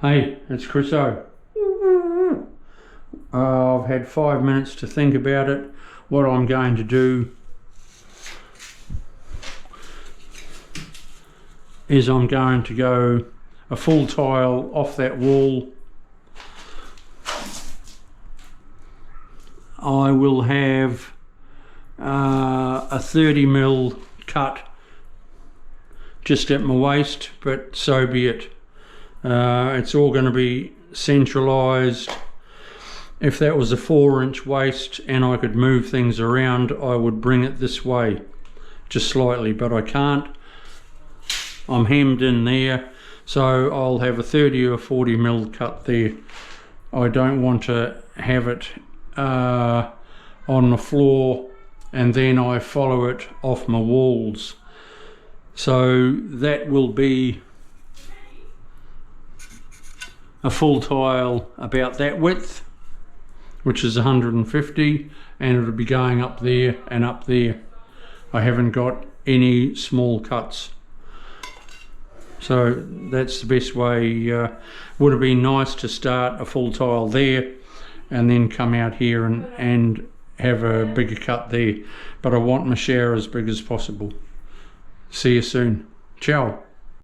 Hey, it's Chris O. I've had 5 minutes to think about it. What I'm going to do is I'm going to go a full tile off that wall. I will have a 30mm cut just at my waist, but so be it. It's all going to be centralised. If that was a 4-inch waist and I could move things around, I would bring it this way just slightly, but I can't. I'm hemmed in there, so I'll have a 30 or 40mm cut there. I don't want to have it on the floor and then I follow it off my walls. So that will be a full tile about that width, which is 150, and it'll be going up there and up there. I haven't got any small cuts, so that's the best way. Would have been nice to start a full tile there and then come out here and have a bigger cut there, but I want my shower as big as possible. See you soon. Ciao.